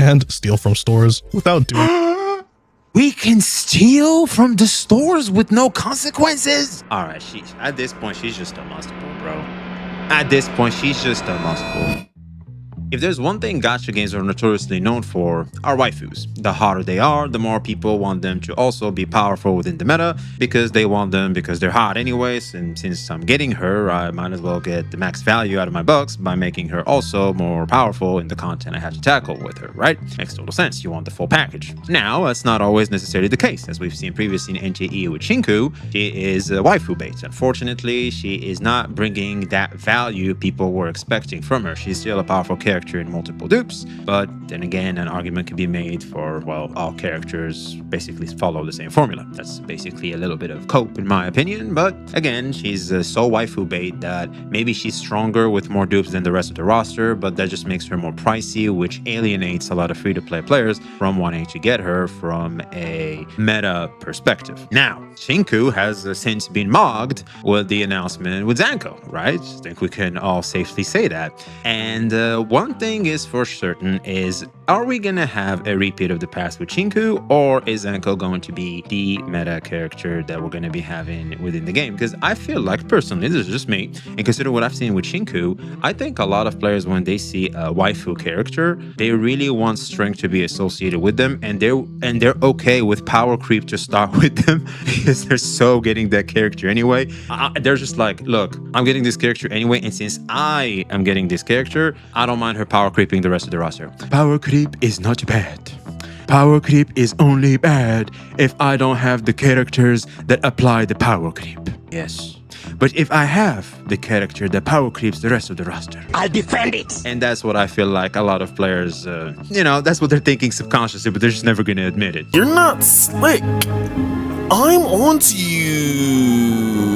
and steal from stores without doing. We can steal from the stores with no consequences? All right, at this point, she's just unmustable, bro. At this point, she's just unmustable. If there's one thing gacha games are notoriously known for, are waifus. The hotter they are, the more people want them to also be powerful within the meta, because they want them because they're hot anyways, and since I'm getting her, I might as well get the max value out of my bucks by making her also more powerful in the content I have to tackle with her, right? Makes total sense, you want the full package. Now, that's not always necessarily the case, as we've seen previously in NTE with Shinku. She is waifu bait. Unfortunately, she is not bringing that value people were expecting from her. She's still a powerful character in multiple dupes, but then again, an argument can be made for, well, all characters basically follow the same formula. That's basically a little bit of cope in my opinion, but again, she's so waifu bait that maybe she's stronger with more dupes than the rest of the roster, but that just makes her more pricey, which alienates a lot of free-to-play players from wanting to get her from a meta perspective. Now, Shinku has since been mocked with the announcement with Zankou, right? I think we can all safely say that. And one thing is for certain is, are we gonna have a repeat of the past with Shinku, or is Zenko going to be the meta character that we're gonna be having within the game? Because I feel like, personally, this is just me, and considering what I've seen with Shinku, I think a lot of players, when they see a waifu character, they really want strength to be associated with them, and they're okay with power creep to start with them because they're so getting that character anyway. They're just like, look, I'm getting this character anyway, and since I am getting this character, I don't mind her power creeping the rest of the roster. Power creep is not bad. Power creep is only bad if I don't have the characters that apply the power creep. Yes. But if I have the character that power creeps the rest of the roster, I'll defend it. And that's what I feel like a lot of players, that's what they're thinking subconsciously, but they're just never going to admit it. You're not slick. I'm onto you.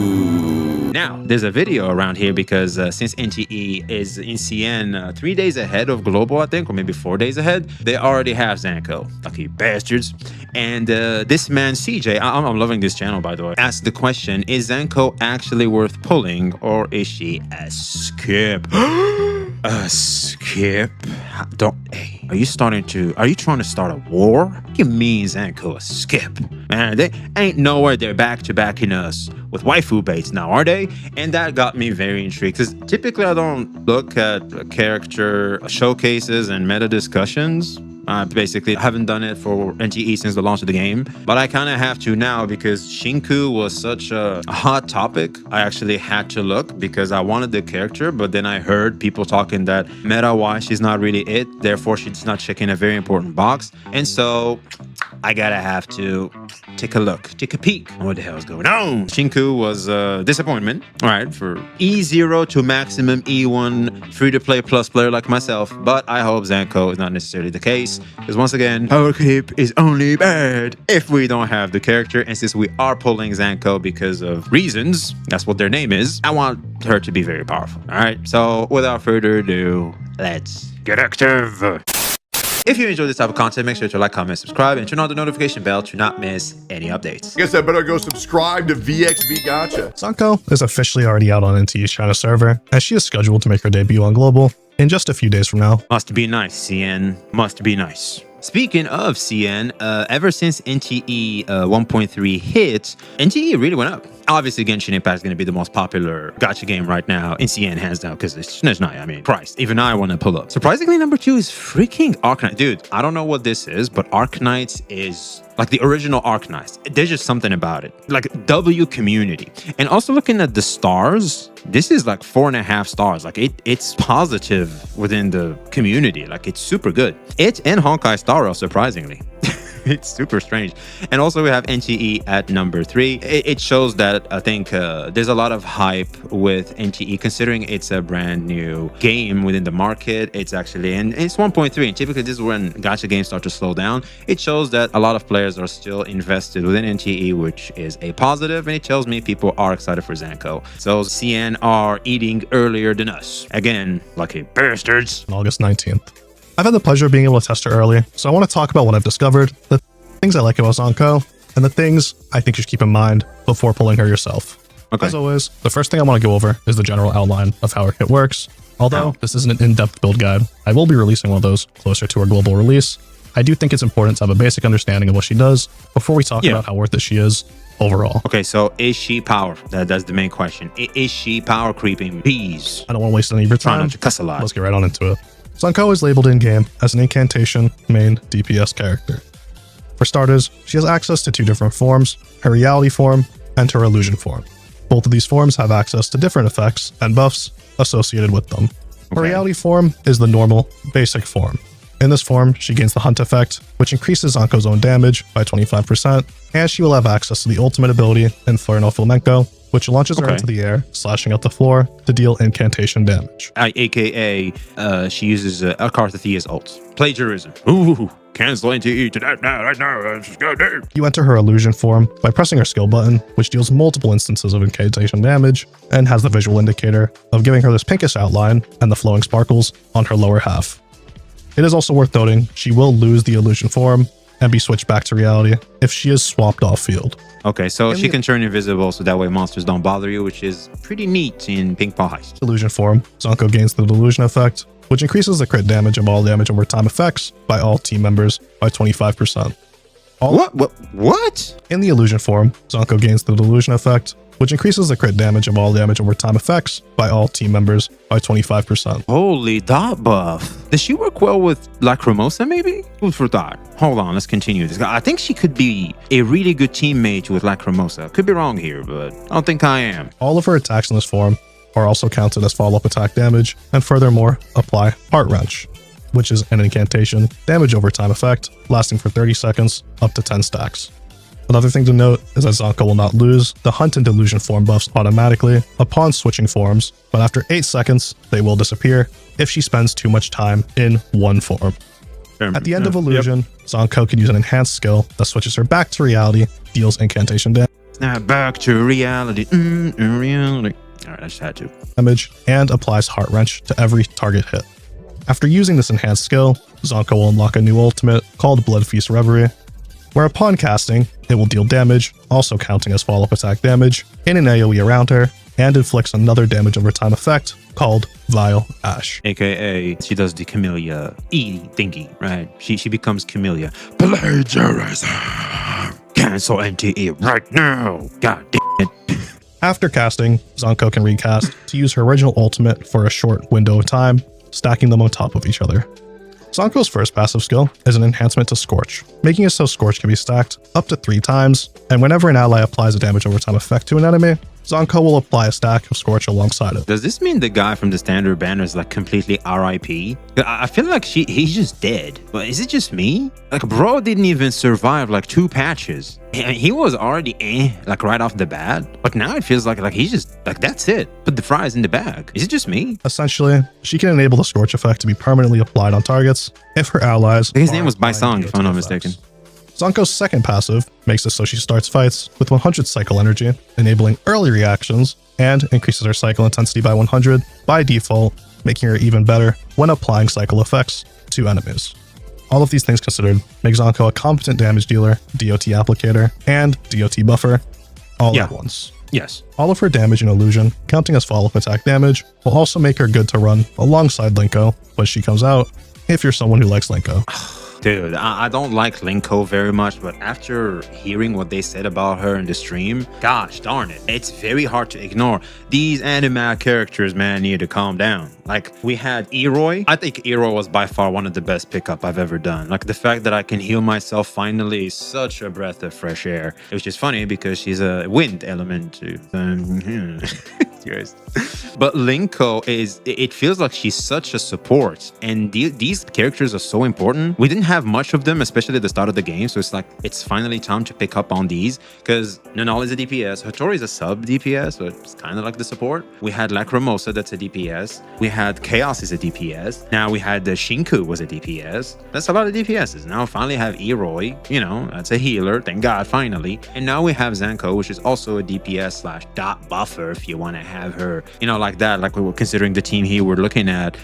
Now, there's a video around here because since NTE is in CN 3 days ahead of Global, I think, or maybe 4 days ahead, they already have Zankou. Lucky bastards. And this man, CJ, I'm loving this channel, by the way, asked the question, is Zankou actually worth pulling, or is she a skip? A skip? Hey, are you trying to start a war? What do you mean Zankou a skip? Man, they ain't nowhere they're back-to-backing us with waifu baits now, are they? And that got me very intrigued, because typically I don't look at character showcases and meta discussions. Basically, I haven't done it for NTE since the launch of the game, but I kind of have to now because Shinku was such a hot topic. I actually had to look because I wanted the character, but then I heard people talking that meta-wise, she's not really it. Therefore, she's not checking a very important box. And so I have to take a look, take a peek on what the hell is going on. Shinku was a disappointment, all right, for E0 to maximum E1 free-to-play plus player like myself, but I hope Zankou is not necessarily the case, because once again, power creep is only bad if we don't have the character, and since we are pulling Zankou because of reasons, that's what their name is, I want her to be very powerful, all right? So without further ado, let's get active. If you enjoy this type of content, make sure to like, comment, subscribe, and turn on the notification bell to not miss any updates. Guess I better go subscribe to VXV Gacha. Zankou is officially already out on NTE's China server, as she is scheduled to make her debut on Global in just a few days from now. Must be nice, CN. Must be nice. Speaking of CN, ever since NTE 1.3 hit, NTE really went up. Obviously, Genshin Impact is going to be the most popular gacha game right now in CN, hands down, because it's not, I mean, Christ, even I want to pull up. Surprisingly, number 2 is freaking Arknight. Dude, I don't know what this is, but Arknight is like the original Arknight. There's just something about it. Like W community. And also looking at the stars, this is like 4.5 stars. Like it's positive within the community. Like it's super good. It and Honkai Star Rail, surprisingly. It's super strange. And also we have NTE at number 3. It shows that I think there's a lot of hype with NTE, considering it's a brand new game within the market. It's actually, and it's 1.3, and typically this is when gacha games start to slow down. It shows that a lot of players are still invested within NTE, which is a positive, and it tells me people are excited for Zankou. So CN are eating earlier than us. Again, lucky bastards. On August 19th. I've had the pleasure of being able to test her early, so I want to talk about what I've discovered, the things I like about Zankou, and the things I think you should keep in mind before pulling her yourself. Okay. As always, the first thing I want to go over is the general outline of how her kit works. Although this isn't an in-depth build guide, I will be releasing one of those closer to our global release. I do think it's important to have a basic understanding of what she does before we talk about how worth it she is overall. Okay, so is she powerful? That's the main question. Is she power creeping bees? I don't want to waste any of your Trying time. not to cuss a lot. Let's get right on into it. Zankou is labeled in-game as an incantation main DPS character. For starters, she has access to two different forms, her reality form and her illusion form. Both of these forms have access to different effects and buffs associated with them. Her reality form is the normal, basic form. In this form, she gains the Hunt effect, which increases Zankou's own damage by 25%, and she will have access to the ultimate ability Inferno Flamenco, which launches her into the air, slashing out the floor to deal incantation damage. AKA, she uses Akarthathia's ult. Plagiarism. Ooh, cancel NTE to that now, right now. You enter her illusion form by pressing her skill button, which deals multiple instances of incantation damage, and has the visual indicator of giving her this pinkish outline and the flowing sparkles on her lower half. It is also worth noting she will lose the illusion form and be switched back to reality if she is swapped off field. Okay, so she can turn invisible so that way monsters don't bother you, which is pretty neat in Pink Paw Heist. Illusion form, Zankou gains the delusion effect, which increases the crit damage of all damage over time effects by all team members by 25%. What? In the illusion form, Zankou gains the delusion effect, which increases the crit damage of all damage over time effects by all team members by 25%. Holy dot buff. Does she work well with Lacrimosa, maybe? Food for thought. Hold on, let's continue this. I think she could be a really good teammate with Lacrimosa. Could be wrong here, but I don't think I am. All of her attacks in this form are also counted as follow-up attack damage, and furthermore, apply Heart Wrench, which is an incantation damage over time effect lasting for 30 seconds up to 10 stacks. Another thing to note is that Zankou will not lose the Hunt and Delusion form buffs automatically upon switching forms, but after 8 seconds, they will disappear if she spends too much time in one form. At the end of Illusion, Zankou can use an enhanced skill that switches her back to reality, deals incantation Now back to reality. Reality. Alright, I just had to. damage, and applies Heart Wrench to every target hit. After using this enhanced skill, Zankou will unlock a new ultimate called Blood Feast Reverie, where upon casting, it will deal damage, also counting as follow-up attack damage, in an AoE around her, and inflicts another damage over time effect called Vile Ash. AKA, she does the Camellia E thingy, right? She becomes Camellia. Plagiarism! Cancel NTE right now! God damn it. After casting, Zankou can recast to use her original ultimate for a short window of time, stacking them on top of each other. Zankou's first passive skill is an enhancement to Scorch, making it so Scorch can be stacked up to 3 times, and whenever an ally applies a damage over time effect to an enemy, Zankou will apply a stack of Scorch alongside it. Does this mean the guy from the standard banner is like completely RIP? I feel like he's just dead. But is it just me? Like, bro didn't even survive like 2 patches. He was already like right off the bat. But now it feels like he's just like, that's it. Put the fries in the bag. Is it just me? Essentially, she can enable the Scorch effect to be permanently applied on targets if her allies. His name was Baisang, if I'm not mistaken. Zankou's second passive makes it so she starts fights with 100 cycle energy, enabling early reactions, and increases her cycle intensity by 100 by default, making her even better when applying cycle effects to enemies. All of these things considered make Zankou a competent damage dealer, DOT applicator, and DOT buffer all at once. Yes. All of her damage and illusion, counting as follow-up attack damage, will also make her good to run alongside Zenko when she comes out, if you're someone who likes Zenko. Dude, I don't like Zenko very much, but after hearing what they said about her in the stream, gosh darn it, it's very hard to ignore. These anime characters, man, need to calm down. Like, we had Eroy. I think Eroy was by far one of the best pickup I've ever done. Like, the fact that I can heal myself finally is such a breath of fresh air. It was just funny because she's a wind element too. But Zenko it feels like she's such a support, and these characters are so important. We didn't have much of them, especially at the start of the game, so it's like it's finally time to pick up on these, because Nanal is a DPS, Hattori is a sub DPS, so it's kind of like the support. We had Lacrimosa, that's a DPS. We had Chaos is a DPS. Now we had the Shinku was a DPS. That's a lot of DPSs. Now finally have Eroy, you know, that's a healer, thank God, finally. And now we have Zenko, which is also a DPS / dot buffer, if you want to have her, you know, like that. Like, we were considering the team here we're looking at,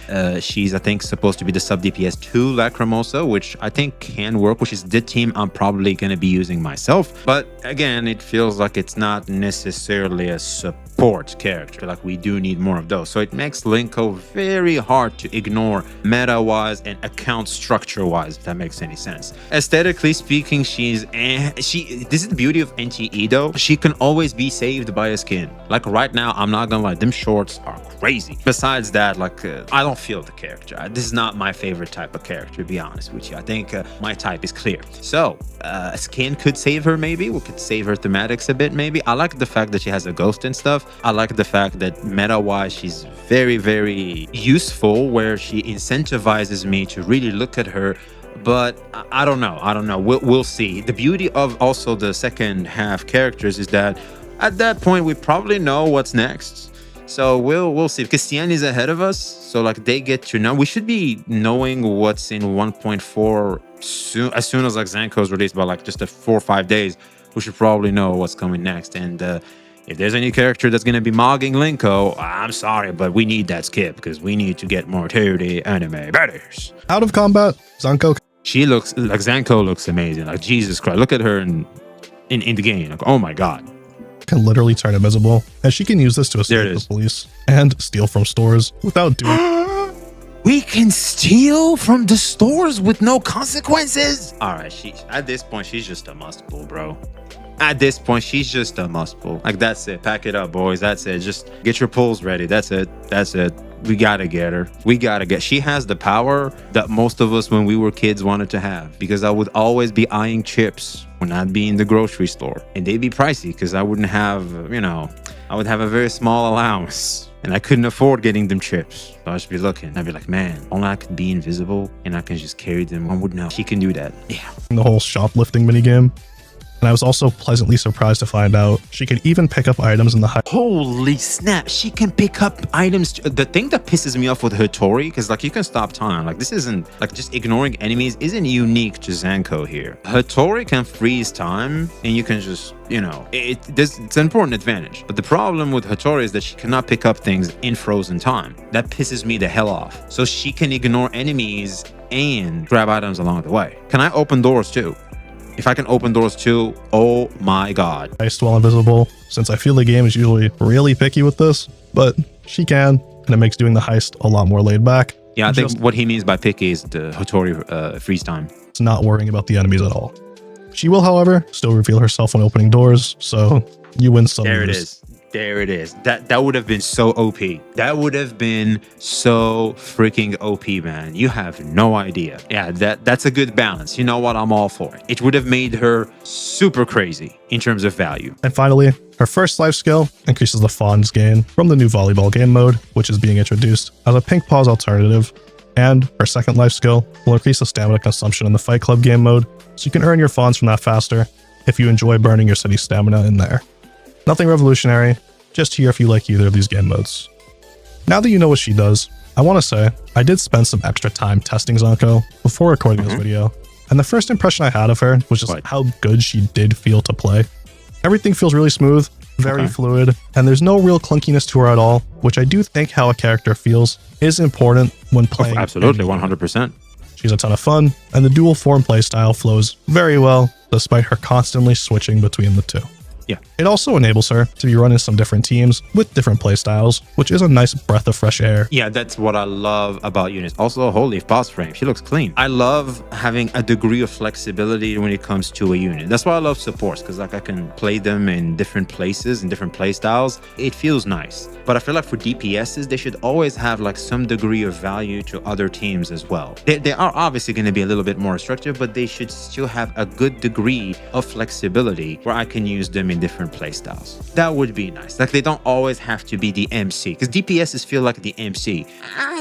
she's, I think, supposed to be the sub DPS to Lacrimosa, which I think can work, which is the team I'm probably going to be using myself. But again, it feels like it's not necessarily a support support character. Like, we do need more of those. So it makes Zenko very hard to ignore meta-wise and account structure-wise, if that makes any sense. Aesthetically speaking, this is the beauty of NTE though. She can always be saved by a skin. Like right now, I'm not gonna lie, them shorts are crazy. Besides that, like, I don't feel the character. This is not my favorite type of character, to be honest with you. I think my type is clear. So a skin could save her, maybe. We could save her thematics a bit, maybe. I like the fact that she has a ghost and stuff. I like the fact that meta-wise, she's very, very useful, where she incentivizes me to really look at her. But I don't know. We'll see. The beauty of also the second half characters is that at that point we probably know what's next. So we'll see, because Cien is ahead of us. So like, they get to know. We should be knowing what's in 1.4 soon. As soon as like Zankou is released, by like just 4 or 5 days, we should probably know what's coming next. And if there's any character that's going to be mogging Zenko, I'm sorry, but we need that skip, because we need to get more 2D anime batters. Out of combat, Zankou. She looks like, Zankou looks amazing. Like, Jesus Christ, look at her in the game. Like, oh my God. Can literally turn invisible, and she can use this to escape the police and steal from stores without doing. We can steal from the stores with no consequences. All right, at this point she's just a must-pull, bro. At this point, she's just a must-pull. Like, that's it. Pack it up, boys. That's it. Just get your pulls ready. That's it. We gotta get her. She has the power that most of us when we were kids wanted to have, because I would always be eyeing chips when I'd be in the grocery store, and they'd be pricey because I wouldn't have, I would have a very small allowance, and I couldn't afford getting them chips. So I'd just be looking. I'd be like, man, only I could be invisible and I can just carry them. One would know. She can do that. Yeah. The whole shoplifting minigame. And I was also pleasantly surprised to find out she could even pick up items in the Holy snap, she can pick up items. The thing that pisses me off with Hattori, because like, you can stop time. Like, this isn't, like, just ignoring enemies isn't unique to Zenko here. Hattori can freeze time, and you can just, it's an important advantage. But the problem with Hattori is that she cannot pick up things in frozen time. That pisses me the hell off. So she can ignore enemies and grab items along the way. Can I open doors too? If I can open doors too, oh my God. Heist while invisible, since I feel the game is usually really picky with this, but she can, and it makes doing the heist a lot more laid back. Yeah, I think what he means by picky is the Hattori freeze time. It's not worrying about the enemies at all. She will, however, still reveal herself when opening doors, so you win some. There it is. That would have been so OP. That would have been so freaking OP, man. You have no idea. Yeah, that's a good balance. You know what? I'm all for it. It would have made her super crazy in terms of value. And finally, her first life skill increases the Fawn's gain from the new volleyball game mode, which is being introduced as a pink pause alternative. And her second life skill will increase the stamina consumption in the Fight Club game mode, so you can earn your Fawns from that faster if you enjoy burning your city stamina in there. Nothing revolutionary, just here if you like either of these game modes. Now that you know what she does, I want to say I did spend some extra time testing Zankou before recording this video, and the first impression I had of her was just how good she did feel to play. Everything feels really smooth, very fluid, and there's no real clunkiness to her at all, which I do think how a character feels is important when playing. Absolutely, 100%. She's a ton of fun, and the dual form playstyle flows very well, despite her constantly switching between the two. Yeah. It also enables her to be running some different teams with different playstyles, which is a nice breath of fresh air. Yeah, that's what I love about units. Also, holy boss frame, she looks clean. I love having a degree of flexibility when it comes to a unit. That's why I love supports, because like I can play them in different places and different playstyles. It feels nice. But I feel like for DPSs, they should always have like some degree of value to other teams as well. They are obviously going to be a little bit more restrictive, but they should still have a good degree of flexibility where I can use them in different playstyles. That would be nice. Like, they don't always have to be the MC, because DPSs feel like the MC.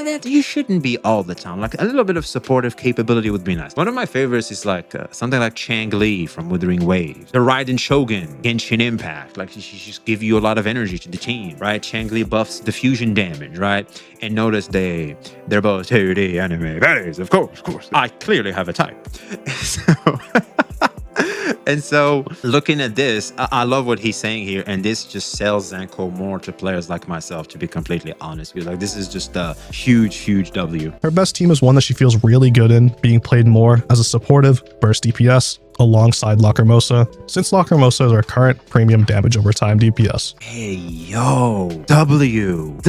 That you shouldn't be all the time. Like, a little bit of supportive capability would be nice. One of my favorites is like something like Chang Li from Withering Waves, the Raiden Shogun, Genshin Impact. Like, she just give you a lot of energy to the team, right? Chang Li buffs the fusion damage, right? And notice they're both 2D anime baddies, of course. I clearly have a type. And so looking at this, I love what he's saying here, and this just sells Zankou more to players like myself, to be completely honest with you. Like, this is just a huge W. Her best team is one that she feels really good in, being played more as a supportive burst DPS, alongside Lacrimosa, since Lacrimosa is our current premium damage over time DPS. Hey, yo, W.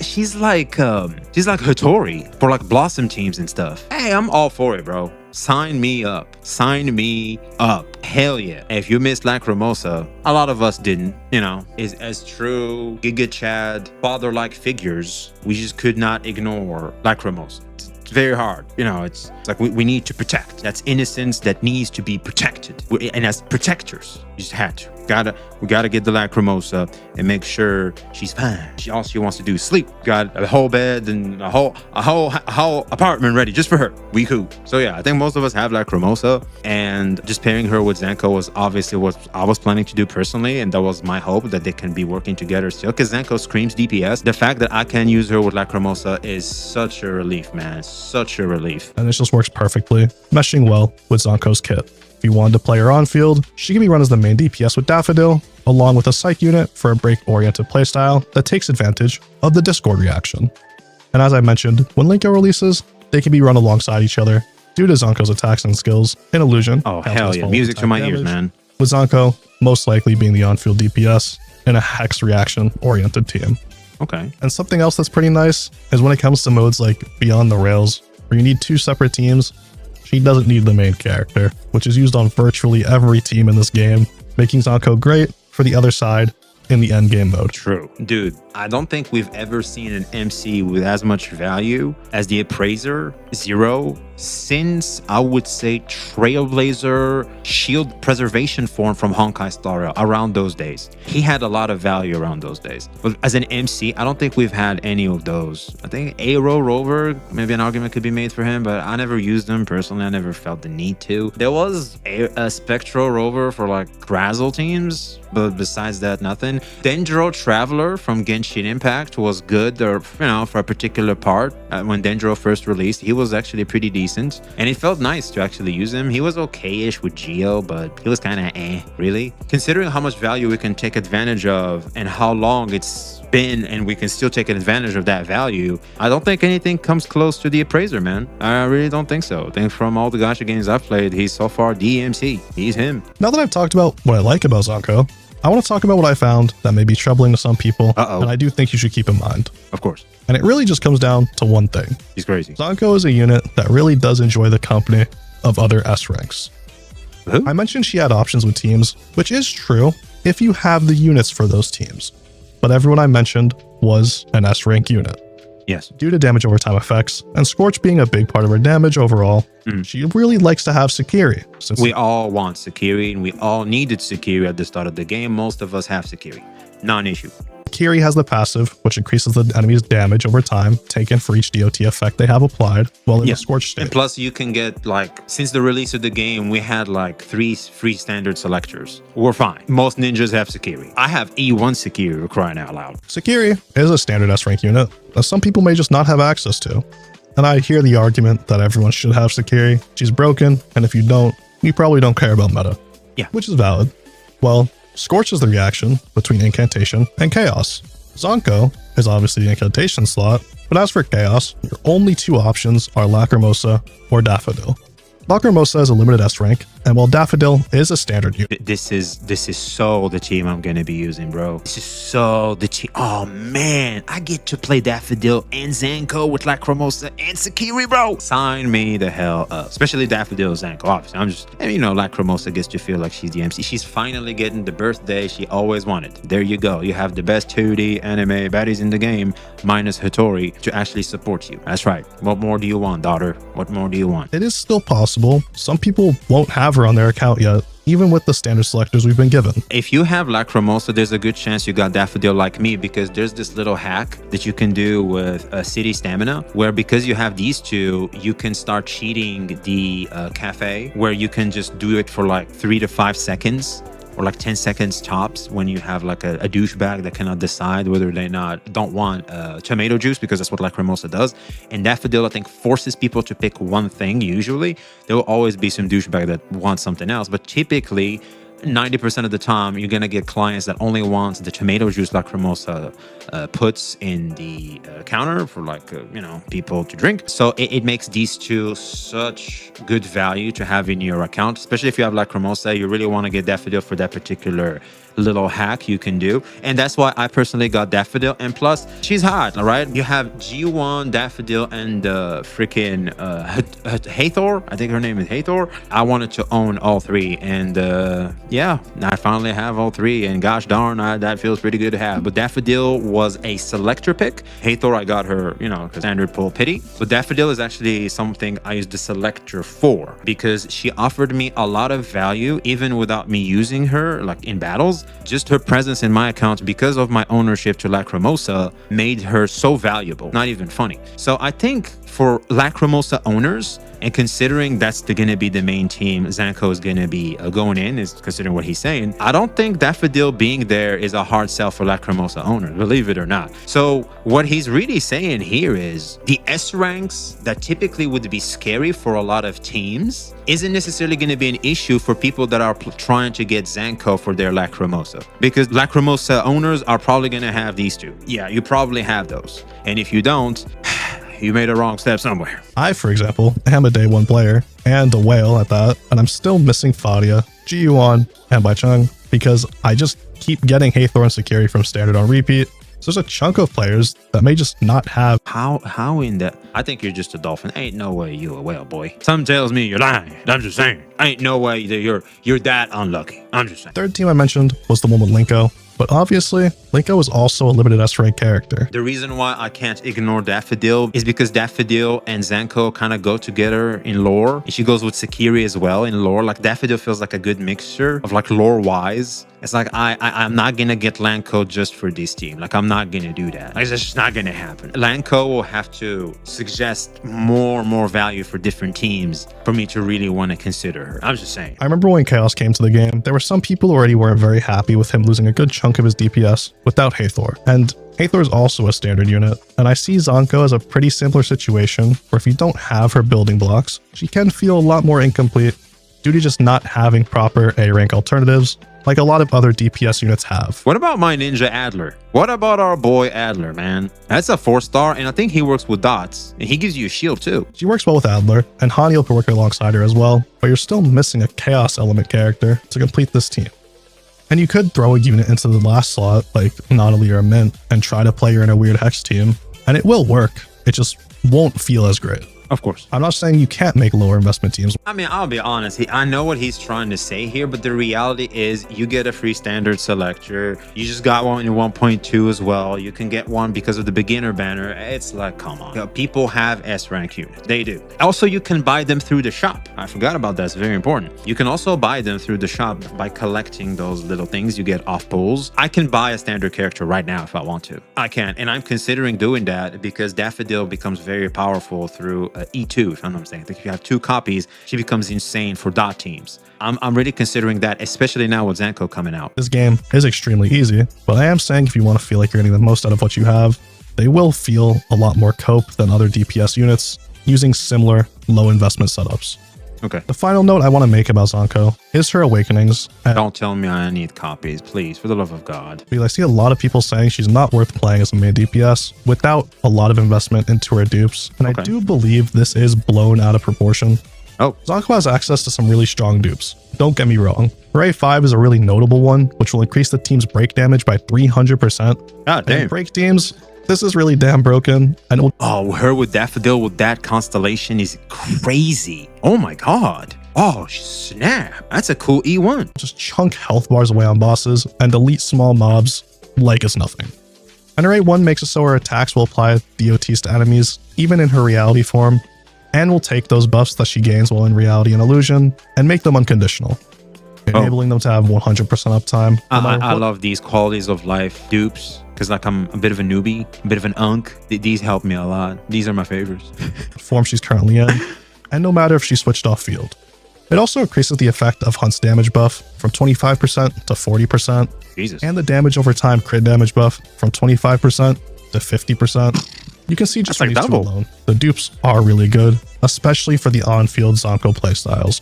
She's like Hattori for like Blossom teams and stuff. Hey, I'm all for it, bro. Sign me up. Hell yeah. If you missed Lacrimosa, a lot of us didn't, you know, is as true Giga Chad father-like figures, we just could not ignore Lacrimosa. It's very hard. You know, it's like we need to protect. That's innocence that needs to be protected. And as protectors, you just had to. We gotta get the Lacrimosa and make sure she's fine. All she wants to do is sleep. Got a whole bed and a whole apartment ready just for her. We cool. So yeah, I think most of us have Lacrimosa, and just pairing her with Zenko was obviously what I was planning to do personally, and that was my hope that they can be working together still. Because Zenko screams DPS. The fact that I can use her with Lacrimosa is such a relief, man. Such a relief. And it just works perfectly, meshing well with Zanko's kit. If you wanted to play her on field, she can be run as the main DPS with Daffodil, along with a psych unit for a break-oriented playstyle that takes advantage of the Discord reaction. And as I mentioned, when Linko releases, they can be run alongside each other due to Zanko's attacks and skills in Illusion. Oh, hell yeah. Music to my ears, man. With Zanko most likely being the on-field DPS in a Hex reaction-oriented team. Okay. And something else that's pretty nice is when it comes to modes like Beyond the Rails, where you need two separate teams, she doesn't need the main character, which is used on virtually every team in this game, making Zankou great for the other side in the endgame mode. True. Dude, I don't think we've ever seen an MC with as much value as the Appraiser Zero since, I would say, Trailblazer Shield Preservation form from Honkai Star around those days. He had a lot of value around those days. But as an MC, I don't think we've had any of those. I think Aero Rover, maybe an argument could be made for him, but I never used them personally. I never felt the need to. There was a Spectral Rover for like Grazzle teams, but besides that, nothing. Dendro Traveler from Genshin Impact was good, or you know, for a particular part. When Dendro first released, he was actually pretty decent, and it felt nice to actually use him. He was okay-ish with Geo, but he was kind of really. Considering how much value we can take advantage of and how long it's been, and we can still take advantage of that value, I don't think anything comes close to the Appraiser, man. I really don't think so. I think from all the gacha games I've played, he's so far DMC. He's him. Now that I've talked about what I like about Zankou, I want to talk about what I found that may be troubling to some people, and I do think you should keep in mind. Of course. And it really just comes down to one thing. He's crazy. Zankou is a unit that really does enjoy the company of other S ranks. Who? I mentioned she had options with teams, which is true if you have the units for those teams. But everyone I mentioned was an S rank unit. Yes. Due to damage over time effects, and Scorch being a big part of her damage overall, she really likes to have Sakiri. Since we all want Sakiri, and we all needed Sakiri at the start of the game. Most of us have Sakiri. Non-issue. Sakiri has the passive, which increases the enemy's damage over time taken for each DOT effect they have applied while in the Scorch state. And plus, you can get, like, since the release of the game, we had like 3 free standard selectors. We're fine. Most ninjas have Sakiri. I have E1 Sakiri, we're crying out loud. Sakiri is a standard S rank unit that some people may just not have access to. And I hear the argument that everyone should have Sakiri. She's broken, and if you don't, you probably don't care about meta. Yeah. Which is valid. Well, Scorch is the reaction between Incantation and Chaos. Zankou is obviously the Incantation slot, but as for Chaos, your only two options are Lacrimosa or Daffodil. Lacrimosa is a limited S rank, and while Daffodil is a standard unit. This is so the team I'm gonna be using, bro. This is so the team. Oh man, I get to play Daffodil and Zenko with Lacrimosa and Sakiri, bro. Sign me the hell up. Especially Daffodil and Zenko. Obviously, I'm just, and you know, Lacrimosa gets to feel like she's the MC. She's finally getting the birthday she always wanted. There you go. You have the best 2D anime baddies in the game, minus Hattori, to actually support you. That's right. What more do you want, daughter? What more do you want? It is still possible. Some people won't have her on their account yet, even with the standard selectors we've been given. If you have Lacrimosa, there's a good chance you got Daffodil like me, because there's this little hack that you can do with City Stamina, where because you have these two, you can start cheating the cafe, where you can just do it for like 3 to 5 seconds. Or like 10 seconds tops, when you have like a douchebag that cannot decide whether they don't want tomato juice, because that's what Lacrimosa does. And Daffodil, I think, forces people to pick one thing usually. There will always be some douchebag that wants something else, but typically 90% of the time, you're gonna get clients that only want the tomato juice Lacrimosa puts in the counter for like people to drink. So it makes these two such good value to have in your account, especially if you have Lacrimosa. You really want to get Daffodil for that particular little hack you can do, and that's why I personally got Daffodil. And plus, she's hot. All right, you have G1, Daffodil, and freaking Hathor. I think her name is Hathor. I wanted to own all three, and yeah, I finally have all three, and gosh darn, that feels pretty good to have. But Daffodil was a selector pick. Hathor, I got her, standard pull pity. But Daffodil is actually something I used the selector for, because she offered me a lot of value even without me using her like in battles. Just her presence in my account, because of my ownership to Lacrimosa, made her so valuable. Not even funny. So I think for Lacrimosa owners, and considering that's going to be the main team Zankou is going to be going in, is considering what he's saying, I don't think Daffodil being there is a hard sell for Lacrimosa owners, believe it or not. So what he's really saying here is the S ranks that typically would be scary for a lot of teams isn't necessarily going to be an issue for people that are trying to get Zenko for their Lacrimosa, because Lacrimosa owners are probably going to have these two. Yeah, you probably have those. And if you don't, you made a wrong step somewhere. I, for example, am a day one player, and a whale at that, and I'm still missing Fadia, G-Yuan, and Baicheng, because I just keep getting Hathor and Sakiri from standard on repeat. So there's a chunk of players that may just not have. How in that? I think you're just a dolphin. Ain't no way you a whale, boy. Something tells me you're lying. I'm just saying. Ain't no way that you're that unlucky. I'm just saying. Third team I mentioned was the one with Linko. But obviously, Linko is also a limited S-rank character. The reason why I can't ignore Daffodil is because Daffodil and Zankou kind of go together in lore. And she goes with Sakiri as well in lore. Like, Daffodil feels like a good mixture of like lore-wise. It's like, I'm not going to get Lanko just for this team. Like, I'm not going to do that. Like, it's just not going to happen. Lanko will have to suggest more value for different teams for me to really want to consider her. I'm just saying. I remember when Chaos came to the game, there were some people who already weren't very happy with him losing a good chunk of his DPS without Hathor. And Hathor is also a standard unit, and I see Zankou as a pretty similar situation where if you don't have her building blocks, she can feel a lot more incomplete due to just not having proper A-rank alternatives like a lot of other DPS units have. What about my ninja Adler? What about our boy Adler, man? That's a 4-star, and I think he works with dots, and he gives you a shield too. She works well with Adler, and Haniel can work alongside her as well, but you're still missing a Chaos element character to complete this team. And you could throw a unit into the last slot, like Nautilus or Mint, and try to play her in a weird Hex team, and it will work. It just won't feel as great. Of course. I'm not saying you can't make lower investment teams. I mean, I'll be honest. I know what he's trying to say here, but the reality is you get a free standard selector. You just got one in 1.2 as well. You can get one because of the beginner banner. It's like, come on. You know, people have S-rank units. They do. Also, you can buy them through the shop. I forgot about that. It's very important. You can also buy them through the shop by collecting those little things you get off pulls. I can buy a standard character right now if I want to. I can. And I'm considering doing that because Daffodil becomes very powerful through E2, if I'm not mistaken. I think if you have 2 copies, she becomes insane for dot teams. I'm really considering that, especially now with Zenko coming out. This game is extremely easy, but I am saying if you want to feel like you're getting the most out of what you have, they will feel a lot more cope than other DPS units using similar low investment setups. Okay. The final note I want to make about Zankou is her awakenings. Don't tell me I need copies, please, for the love of God. Because I see a lot of people saying she's not worth playing as a main DPS without a lot of investment into her dupes, and I do believe this is blown out of proportion. Oh. Zankou has access to some really strong dupes. Don't get me wrong. Her A5 is a really notable one, which will increase the team's break damage by 300%. God damn. And break teams, this is really damn broken. And oh, her with Daffodil with that constellation is crazy. Oh my God. Oh, snap. That's a cool E1. Just chunk health bars away on bosses and delete small mobs like it's nothing. And her A1 makes it so her attacks will apply DOTs to enemies, even in her reality form, and will take those buffs that she gains while in reality and illusion and make them unconditional, enabling them to have 100% uptime. I love these qualities of life dupes because like I'm a bit of a newbie, a bit of an unk. These help me a lot. These are my favorites. Form she's currently in, and no matter if she switched off field. It also increases the effect of Hunt's damage buff from 25% to 40%. Jesus. And the damage over time crit damage buff from 25% to 50%. You can see just from these two alone, the dupes are really good, especially for the on-field Zankou playstyles.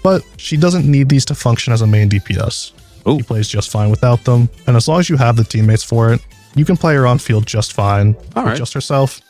but she doesn't need these to function as a main DPS. Ooh. She plays just fine without them, and as long as you have the teammates for it, you can play her on field just fine All with right. just herself,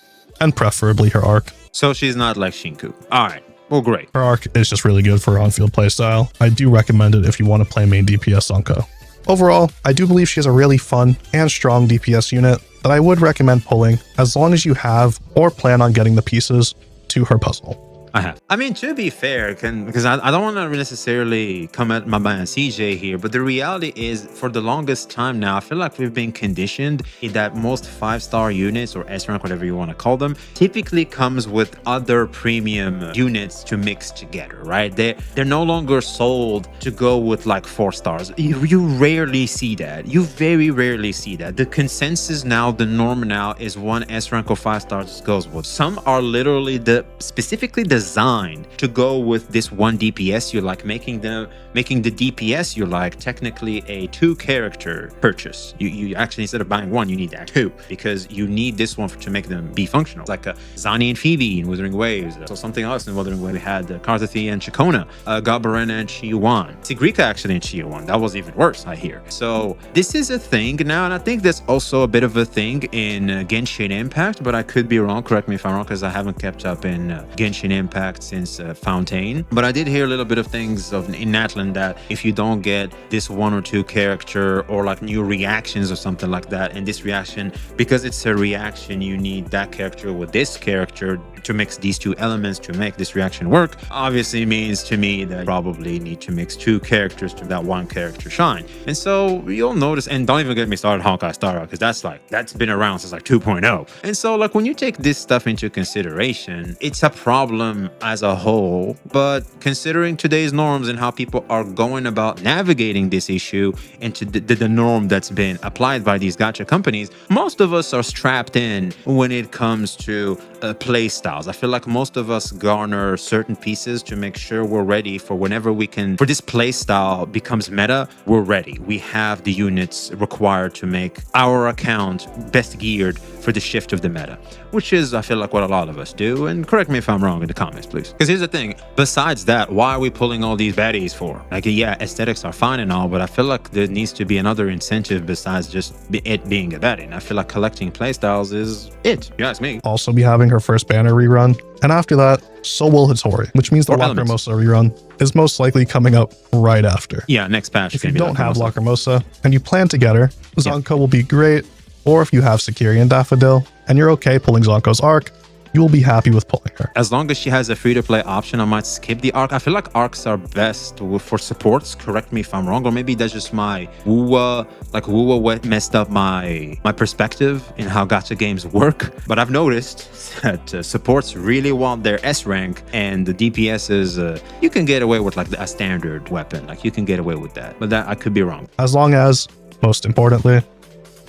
and preferably her arc. So she's not like Shinku. All right. Well, great. Her arc is just really good for her on-field playstyle. I do recommend it if you want to play main DPS Zankou. Overall, I do believe she is a really fun and strong DPS unit that I would recommend pulling as long as you have or plan on getting the pieces to her puzzle. I have. I mean, to be fair, because I don't want to necessarily come at my man CJ here, but the reality is, for the longest time now, I feel like we've been conditioned in that most 5-star units, or S rank, whatever you want to call them, typically comes with other premium units to mix together, right? They're no longer sold to go with like 4 stars. You rarely see that. You very rarely see that. The consensus now, the norm now, is one S rank or 5 stars goes with. Some are literally specifically designed to go with this one DPS you like, making the DPS you like technically a 2 character purchase. You actually, instead of buying 1, you need that 2, because you need this one to make them be functional. Like Zani and Phoebe in Wuthering Waves. So something else in Wuthering Waves, we had Karthathi and Chikona, Gabarena and Chiyuan, Sigrika actually and Chiyuan. That was even worse, I hear. So this is a thing now, and I think that's also a bit of a thing in Genshin Impact, but I could be wrong. Correct me if I'm wrong, because I haven't kept up in Genshin Impact since Fountain. But I did hear a little bit of things in Natlan that if you don't get this 1 or 2 character or like new reactions or something like that, and this reaction, because it's a reaction, you need that character with this character to mix these 2 elements to make this reaction work, obviously means to me that you probably need to mix 2 characters to that 1 character shine. And so you'll notice, and don't even get me started Honkai Star Rail, because that's been around since like 2.0. And so like when you take this stuff into consideration, it's a problem as a whole. But considering today's norms and how people are going about navigating this issue and to the norm that's been applied by these gacha companies, most of us are strapped in when it comes to play styles. I feel like most of us garner certain pieces to make sure we're ready for whenever we can, for this play style becomes meta, we're ready. We have the units required to make our account best geared for the shift of the meta, which is, I feel like, what a lot of us do. And correct me if I'm wrong in the comments, please. Because here's the thing, besides that, why are we pulling all these baddies for? Like, yeah, aesthetics are fine and all, but I feel like there needs to be another incentive besides just it being a baddie. And I feel like collecting playstyles is it, you ask me. Also be having her first banner rerun, and after that, so will Hattori, which means the Lacrimosa rerun is most likely coming up right after. Yeah, next patch. If you don't have Lacrimosa and you plan to get her, Zankou will be great. Or if you have Sakiri and Daffodil and you're okay pulling Zankou's arc, you will be happy with pulling her. As long as she has a free-to-play option, I might skip the arc. I feel like arcs are best for supports. Correct me if I'm wrong, or maybe that's just my Wuwa messed up my perspective in how gacha games work. But I've noticed that supports really want their S rank, and the DPSs, you can get away with like a standard weapon. Like you can get away with that, but that I could be wrong. As long as, most importantly,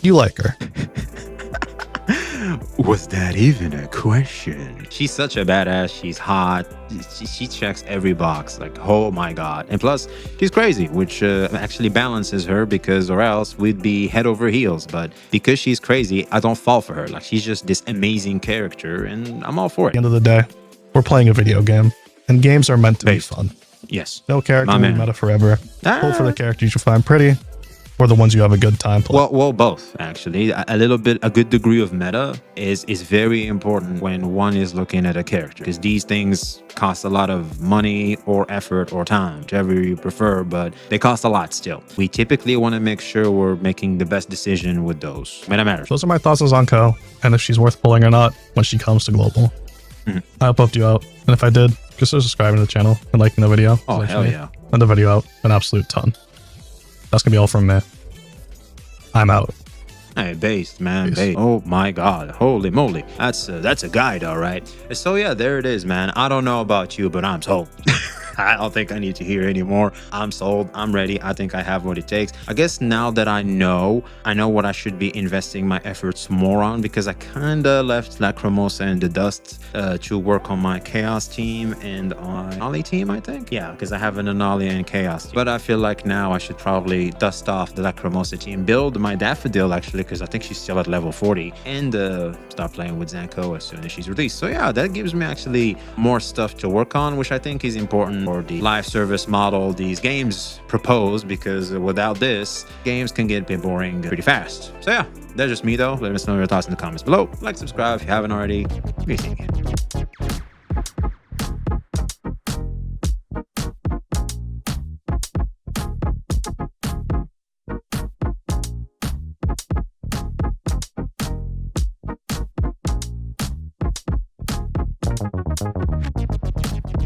you like her. Was that even a question? She's such a badass. She's hot. She checks every box. Like, oh my god. And plus, she's crazy, which actually balances her, because or else we'd be head over heels. But because she's crazy, I don't fall for her. Like, she's just this amazing character, and I'm all for it. At the end of the day, we're playing a video game, and games are meant to be fun. Yes. No character will be meta forever. Pull for the characters you find pretty, or the ones you have a good time playing. Well, both actually. A good degree of meta is very important when one is looking at a character, because these things cost a lot of money or effort or time, whichever you prefer, but they cost a lot still. We typically want to make sure we're making the best decision with those. Meta matters. Those are my thoughts on Zankou, and if she's worth pulling or not when she comes to global. I hope I helped you out, and if I did, consider subscribing to the channel and liking the video. Oh, hell yeah. And the video out an absolute ton. That's gonna be all from me. I'm out. Hey, based, man. Based. Oh my god. Holy moly. That's a guide, all right. So yeah, there it is, man. I don't know about you, but I'm sold. I don't think I need to hear anymore. I'm sold. I'm ready. I think I have what it takes. I guess now that I know what I should be investing my efforts more on, because I kind of left Lacrimosa in the dust to work on my Chaos team and on Anali team, I think. Yeah, because I have an Anali and Chaos team. But I feel like now I should probably dust off the Lacrimosa team, build my Daffodil actually actually, because I think she's still at level 40, and start playing with Zenko as soon as she's released. So yeah, that gives me actually more stuff to work on, which I think is important for the live service model these games propose, because without this, games can get a bit boring pretty fast. So yeah, that's just me though. Let us know your thoughts in the comments below. Like, subscribe if you haven't already. Peace again.